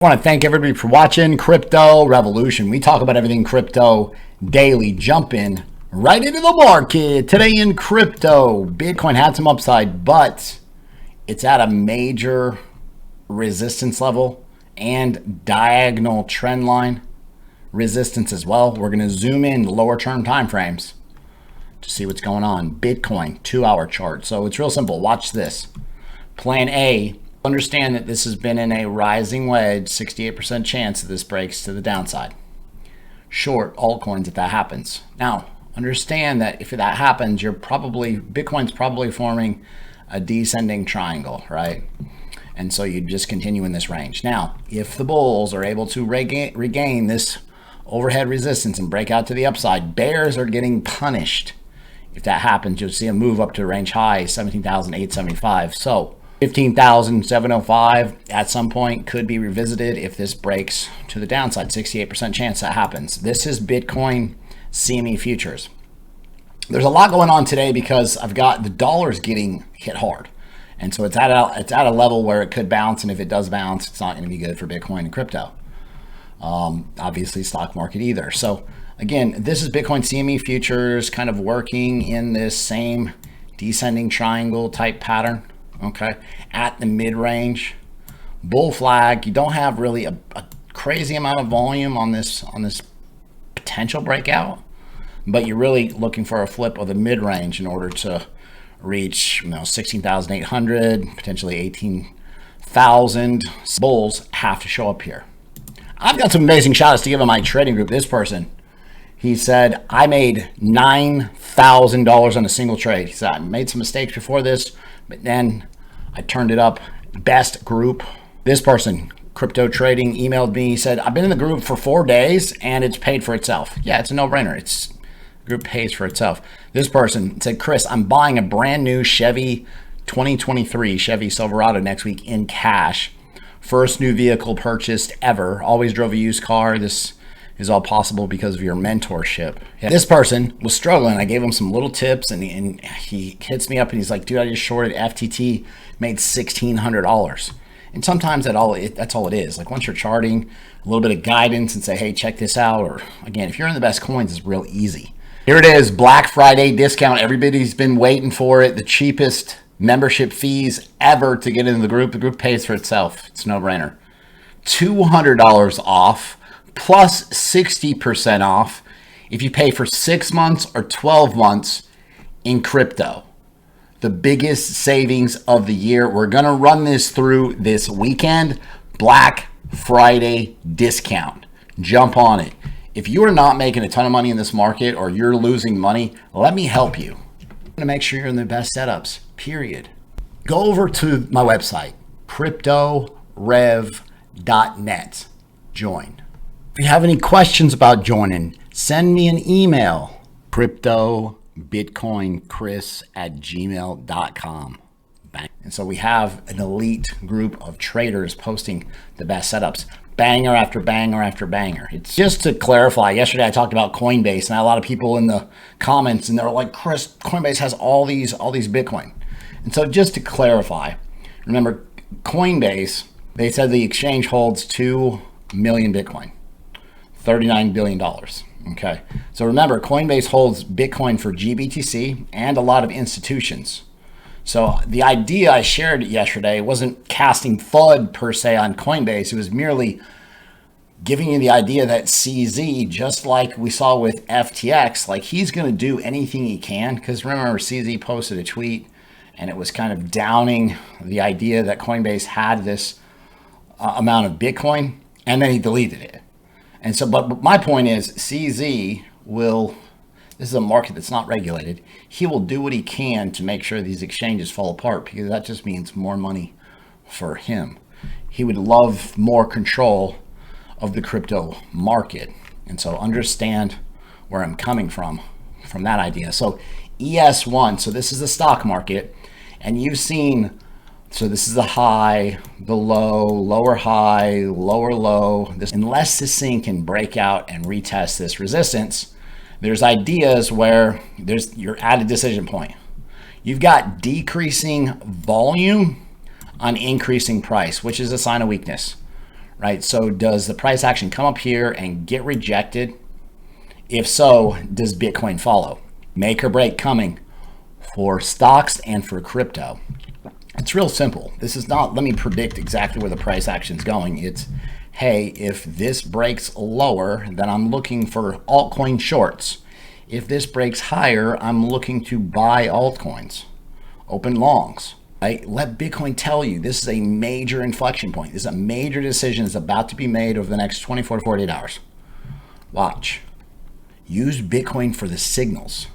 I want to thank everybody for watching Crypto Revolution. We talk about everything crypto daily, jumping right into the market. Today in crypto, Bitcoin had some upside, but it's at a major resistance level and diagonal trend line resistance as well. We're going to zoom in lower term time frames to see what's going on. Bitcoin 2-hour chart. So it's real simple. Watch this. Plan A. Understand that this has been in a rising wedge, 68% chance that this breaks to the downside. Short altcoins if that happens. Now, understand that if that happens, Bitcoin's probably forming a descending triangle, right? And so you just continue in this range. Now, if the bulls are able to regain this overhead resistance and break out to the upside, bears are getting punished. If that happens, you'll see a move up to range high, 17,875. So 15,705 at some point could be revisited if this breaks to the downside. 68% chance that happens. This is Bitcoin CME futures. There's a lot going on today because I've got the dollar's getting hit hard. And so it's at a level where it could bounce. And if it does bounce, it's not going to be good for Bitcoin and crypto. Obviously stock market either. So again, this is Bitcoin CME futures kind of working in this same descending triangle type pattern. Okay, at the mid-range bull flag. You don't have really a crazy amount of volume on this potential breakout, but you're really looking for a flip of the mid-range in order to reach 16,800, potentially 18,000. Bulls have to show up here. I've got some amazing shout outs to give on my trading group. This person, he said, I made $9,000 on a single trade. He said, I made some mistakes before this, but then I turned it up. Best group. This person, crypto trading, emailed me. He said, I've been in the group for 4 days and it's paid for itself. Yeah, it's a no-brainer. The group pays for itself. This person said, Chris, I'm buying a brand new Chevy 2023 Chevy Silverado next week in cash. First new vehicle purchased ever. Always drove a used car. This is all possible because of your mentorship. Yeah. This person was struggling. I gave him some little tips and he hits me up and he's like, dude, I just shorted FTT, made $1,600. And sometimes that's all it is. Like once you're charting, a little bit of guidance and say, hey, check this out. Or again, if you're in the best coins, it's real easy. Here it is, Black Friday discount. Everybody's been waiting for it. The cheapest membership fees ever to get into the group. The group pays for itself. It's no brainer. $200 off. Plus 60% off if you pay for 6 months or 12 months in crypto. The biggest savings of the year. We're going to run this through this weekend. Black Friday discount. Jump on it. If you are not making a ton of money in this market or you're losing money, let me help you. I'm going to make sure you're in the best setups, period. Go over to my website, cryptorev.net. Join. If you have any questions about joining, send me an email, cryptobitcoinchris@gmail.com. And so we have an elite group of traders posting the best setups, banger after banger after banger. It's just to clarify, yesterday I talked about Coinbase and I had a lot of people in the comments and they're like, Chris, Coinbase has all these Bitcoin. And so just to clarify, remember Coinbase, they said the exchange holds 2 million Bitcoin. $39 billion. Okay. So remember, Coinbase holds Bitcoin for GBTC and a lot of institutions. So the idea I shared yesterday wasn't casting FUD per se on Coinbase. It was merely giving you the idea that CZ, just like we saw with FTX, like he's going to do anything he can. Because remember, CZ posted a tweet and it was kind of downing the idea that Coinbase had this amount of Bitcoin, and then he deleted it. And so, but my point is, CZ this is a market that's not regulated. He will do what he can to make sure these exchanges fall apart because that just means more money for him. He would love more control of the crypto market. And so understand where I'm coming from that idea. So ES1, so this is the stock market, and you've seen, so this is the high, the low, lower high, lower low. Unless this thing can break out and retest this resistance, there's ideas where you're at a decision point. You've got decreasing volume on increasing price, which is a sign of weakness. right? So does the price action come up here and get rejected? If so, does Bitcoin follow? Make or break coming for stocks and for crypto. It's real simple. This is not, let me predict exactly where the price action is going. It's, hey, if this breaks lower, then I'm looking for altcoin shorts. If this breaks higher, I'm looking to buy altcoins, open longs. Right? Let Bitcoin tell you this is a major inflection point. This is a major decision that's about to be made over the next 24 to 48 hours. Watch. Use Bitcoin for the signals.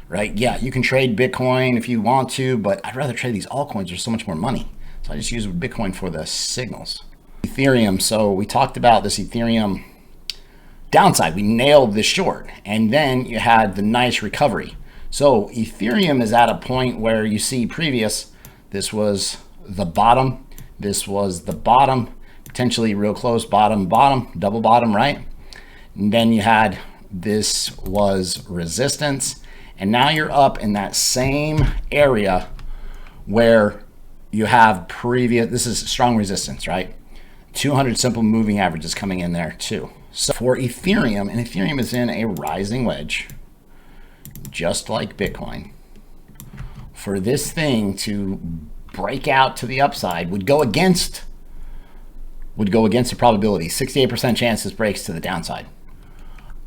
Right? Yeah, you can trade Bitcoin if you want to, but I'd rather trade these altcoins. There's so much more money. So I just use Bitcoin for the signals. Ethereum. So we talked about this Ethereum downside. We nailed the short, and then you had the nice recovery. So Ethereum is at a point where you see previous, this was the bottom, this was the bottom, potentially real close, bottom, double bottom, right? And then you had, this was resistance. And now you're up in that same area where you have previous, this is strong resistance, right? 200 simple moving averages coming in there too. So for Ethereum, and Ethereum is in a rising wedge, just like Bitcoin, for this thing to break out to the upside would go against the probability. 68% chance this breaks to the downside.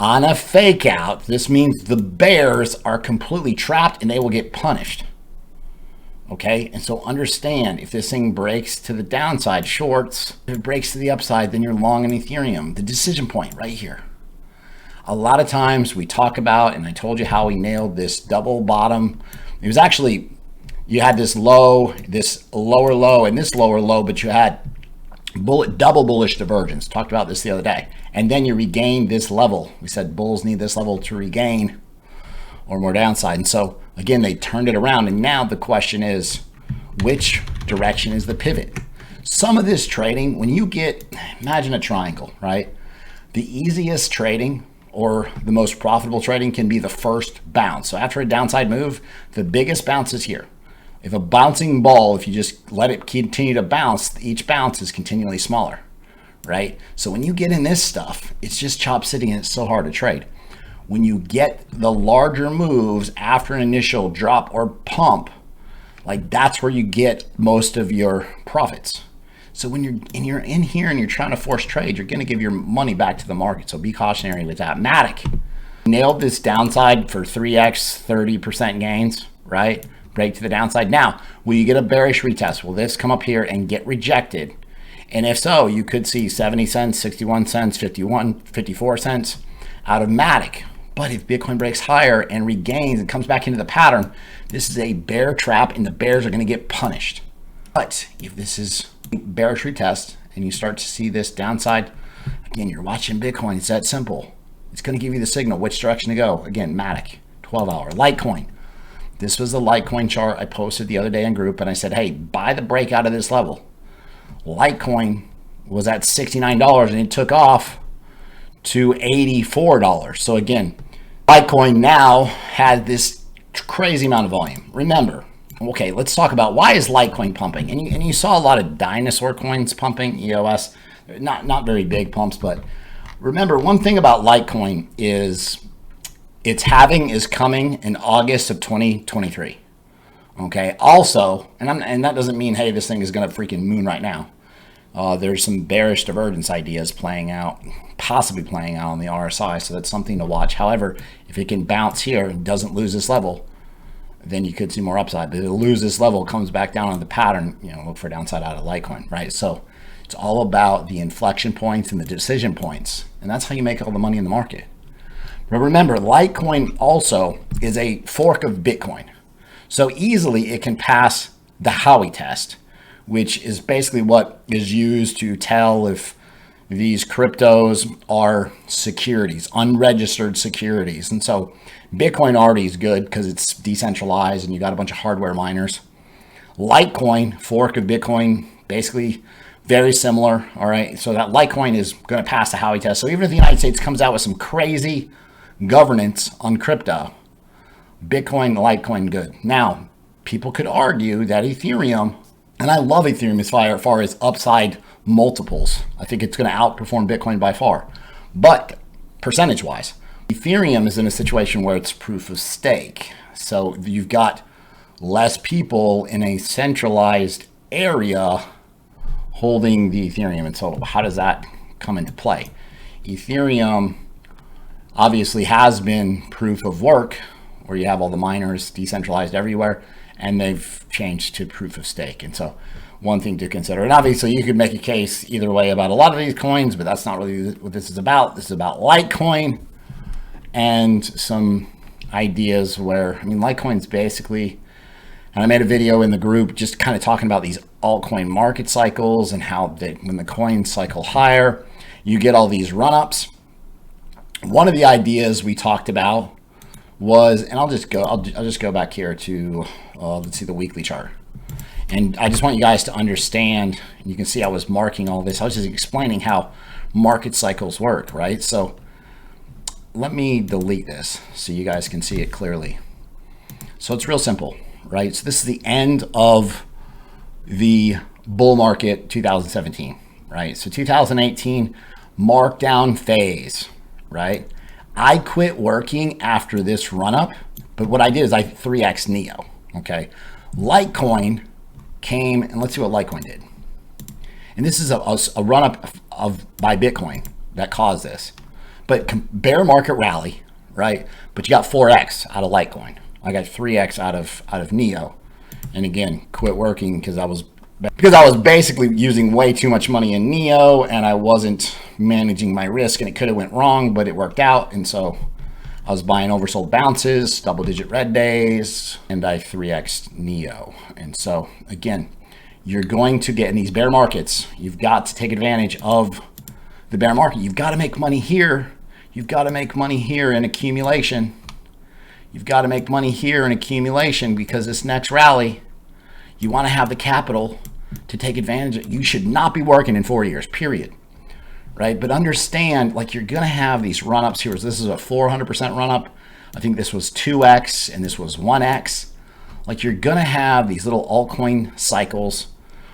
On a fake out, this means the bears are completely trapped and they will get punished. Okay, and so understand, if this thing breaks to the downside, shorts, if it breaks to the upside, then you're long in Ethereum. The decision point right here. A lot of times we talk about, and I told you how we nailed this double bottom. It was actually, you had this low, this lower low, and this lower low, but you had double bullish divergence. Talked about this the other day. And then you regained this level. We said bulls need this level to regain or more downside. And so again, they turned it around. And now the question is, which direction is the pivot? Some of this trading, when you get, imagine a triangle, right? The easiest trading or the most profitable trading can be the first bounce. So after a downside move, the biggest bounce is here. If a bouncing ball, if you just let it continue to bounce, each bounce is continually smaller, right? So when you get in this stuff, it's just chop sitting and it's so hard to trade. When you get the larger moves after an initial drop or pump, like that's where you get most of your profits. So when you're in here and you're trying to force trade, you're going to give your money back to the market. So be cautionary with that. Matic nailed this downside for 3x, 30% gains, right? Break to the downside. Now, will you get a bearish retest? Will this come up here and get rejected? And if so, you could see 70 cents, 61 cents, 54 cents out of Matic. But if Bitcoin breaks higher and regains and comes back into the pattern, this is a bear trap and the bears are going to get punished. But if this is bearish retest and you start to see this downside, again, you're watching Bitcoin. It's that simple. It's going to give you the signal which direction to go. Again, Matic, 12-hour. Litecoin. This was the Litecoin chart I posted the other day in group, and I said, hey, buy the breakout of this level. Litecoin was at $69 and it took off to $84. So again, Litecoin now had this crazy amount of volume. Remember, okay, let's talk about why is Litecoin pumping? And you saw a lot of dinosaur coins pumping, EOS, not very big pumps, but remember one thing about Litecoin is its halving is coming in August of 2023. Okay. Also, and that doesn't mean, hey, this thing is going to freaking moon right now. There's some bearish divergence ideas playing out, possibly playing out on the RSI. So that's something to watch. However, if it can bounce here and doesn't lose this level, then you could see more upside. But if it loses this level, comes back down on the pattern, look for downside out of Litecoin, right? So it's all about the inflection points and the decision points. And that's how you make all the money in the market. But remember, Litecoin also is a fork of Bitcoin. So easily it can pass the Howey test, which is basically what is used to tell if these cryptos are securities, unregistered securities. And so Bitcoin already is good because it's decentralized and you got a bunch of hardware miners. Litecoin, fork of Bitcoin, basically very similar. All right. So that Litecoin is going to pass the Howey test. So even if the United States comes out with some crazy governance on crypto, Bitcoin, Litecoin, good. Now, people could argue that Ethereum, and I love Ethereum as far as upside multiples. I think it's going to outperform Bitcoin by far. But percentage-wise, Ethereum is in a situation where it's proof of stake. So you've got less people in a centralized area holding the Ethereum. And so how does that come into play? Ethereum obviously has been proof of work, where you have all the miners decentralized everywhere, and they've changed to proof of stake. And so one thing to consider, and obviously you could make a case either way about a lot of these coins, but that's not really what this is about. This is about Litecoin and some ideas where, I mean, Litecoin's basically, and I made a video in the group just kind of talking about these altcoin market cycles and how when the coins cycle higher, you get all these run-ups. One of the ideas we talked about was, and I'll just go back here to let's see the weekly chart, and I just want you guys to understand. You can see I was marking all this. I was just explaining how market cycles work, right? So let me delete this so you guys can see it clearly. So it's real simple, right? So this is the end of the bull market 2017, right? So 2018 markdown phase, right? I quit working after this run up, but what I did is I 3x Neo, okay? Litecoin came, and let's see what Litecoin did. And this is a run up by Bitcoin that caused this. But bear market rally, right? But you got 4x out of Litecoin. I got 3x out of Neo. And again, quit working because I was basically using way too much money in Neo, and I wasn't managing my risk, and it could have went wrong, but it worked out. And so I was buying oversold bounces, double digit red days, and I 3x Neo. And so again, you're going to get in these bear markets, you've got to take advantage of the bear market. You've got to make money here. You've got to make money here in accumulation. You've got to make money here in accumulation, because this next rally, you want to have the capital to take advantage of it. You should not be working in 4 years, period. Right? But understand, like, you're going to have these run-ups here. So this is a 400% run-up. I think this was 2x and this was 1x. Like, you're going to have these little altcoin cycles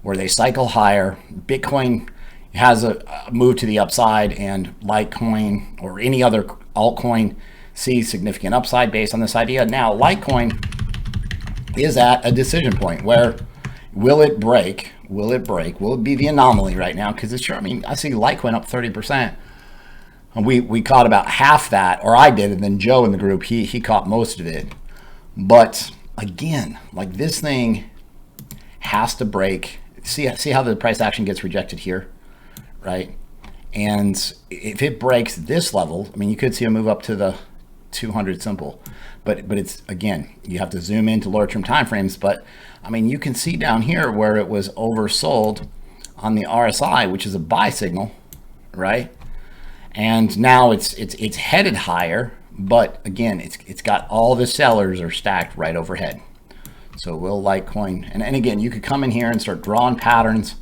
where they cycle higher. Bitcoin has a move to the upside, and Litecoin or any other altcoin sees significant upside based on this idea. Now, Litecoin is at a decision point where will it break? Will it break? Will it be the anomaly right now? Because it's sure, I mean, I see Litecoin up 30%. And we caught about half that, or I did, and then Joe in the group, he caught most of it. But again, like, this thing has to break. See how the price action gets rejected here, right? And if it breaks this level, I mean, you could see a move up to the 200 simple, but it's, again, you have to zoom into lower term time frames. But I mean, you can see down here where it was oversold on the RSI, which is a buy signal, right? And now it's headed higher, but again, it's got all the sellers are stacked right overhead. So will Litecoin, and again, you could come in here and start drawing patterns,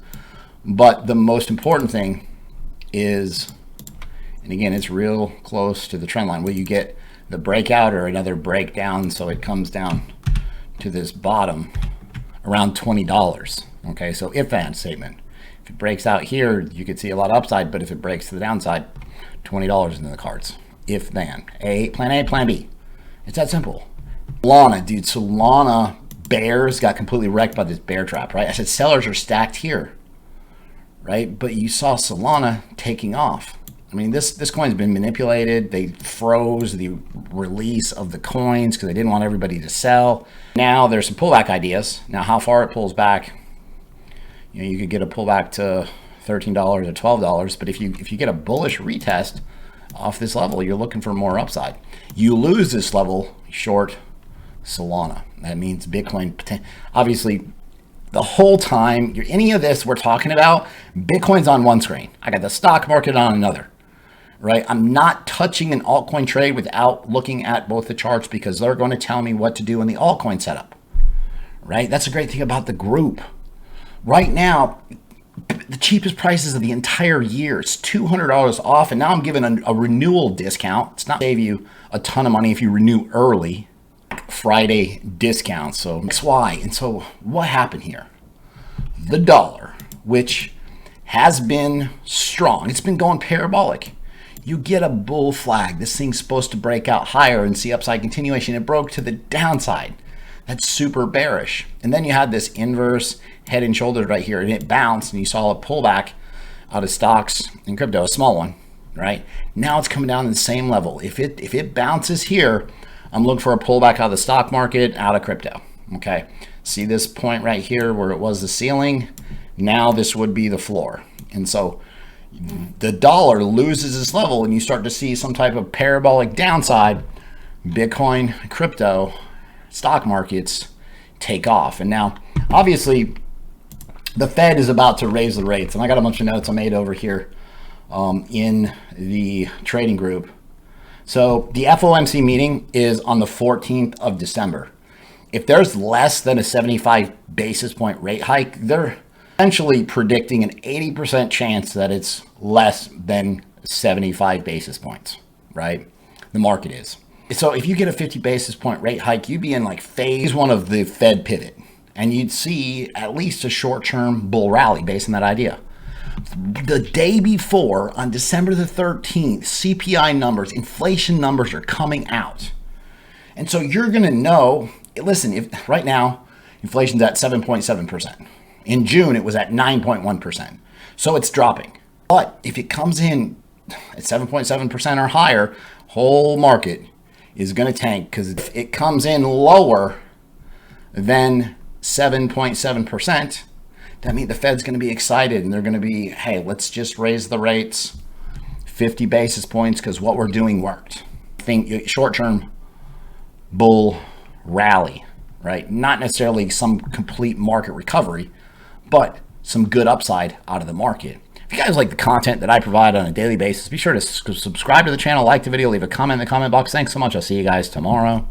but the most important thing is, and again, it's real close to the trend line. Will you get the breakout or another breakdown so it comes down to this bottom around $20? Okay, so if then statement. If it breaks out here, you could see a lot of upside, but if it breaks to the downside, $20 into the cards. If then. Plan A, plan B. It's that simple. Solana, dude, Solana bears got completely wrecked by this bear trap, right? I said sellers are stacked here, right? But you saw Solana taking off. I mean, this coin's been manipulated. They froze the release of the coins because they didn't want everybody to sell. Now there's some pullback ideas. Now, how far it pulls back, you know, you could get a pullback to $13 or $12, but if you get a bullish retest off this level, you're looking for more upside. You lose this level, short Solana. That means Bitcoin, obviously, the whole time, any of this we're talking about, Bitcoin's on one screen. I got the stock market on another, right? I'm not touching an altcoin trade without looking at both the charts, because they're going to tell me what to do in the altcoin setup, right? That's a great thing about the group. Right now, the cheapest prices of the entire year, it's $200 off, and now I'm giving a renewal discount. It's not save you a ton of money if you renew early. Friday discount, so XY. And so what happened here? The dollar, which has been strong. It's been going parabolic. You get a bull flag. This thing's supposed to break out higher and see upside continuation. It broke to the downside. That's super bearish. And then you had this inverse head and shoulders right here, and it bounced, and you saw a pullback out of stocks and crypto, a small one, right? Now it's coming down to the same level. If it bounces here, I'm looking for a pullback out of the stock market, out of crypto, okay? See this point right here where it was the ceiling? Now this would be the floor. And so the dollar loses this level and you start to see some type of parabolic downside. Bitcoin, crypto, stock markets take off. And now, obviously, the Fed is about to raise the rates. And I got a bunch of notes I made over here in the trading group. So the FOMC meeting is on the 14th of December. If there's less than a 75 basis point rate hike, they're essentially predicting an 80% chance that it's less than 75 basis points, right? The market is. So if you get a 50 basis point rate hike, you'd be in like phase one of the Fed pivot, and you'd see at least a short-term bull rally based on that idea. The day before, on December the 13th, CPI numbers, inflation numbers are coming out. And so you're going to know, listen, if right now, inflation's at 7.7%. In June, it was at 9.1%. So it's dropping. But if it comes in at 7.7% or higher, whole market is going to tank, because if it comes in lower than 7.7%, that means the Fed's going to be excited and they're going to be, hey, let's just raise the rates 50 basis points because what we're doing worked. Think short-term bull rally, right? Not necessarily some complete market recovery, but some good upside out of the market. If you guys like the content that I provide on a daily basis, be sure to subscribe to the channel, like the video, leave a comment in the comment box. Thanks so much. I'll see you guys tomorrow.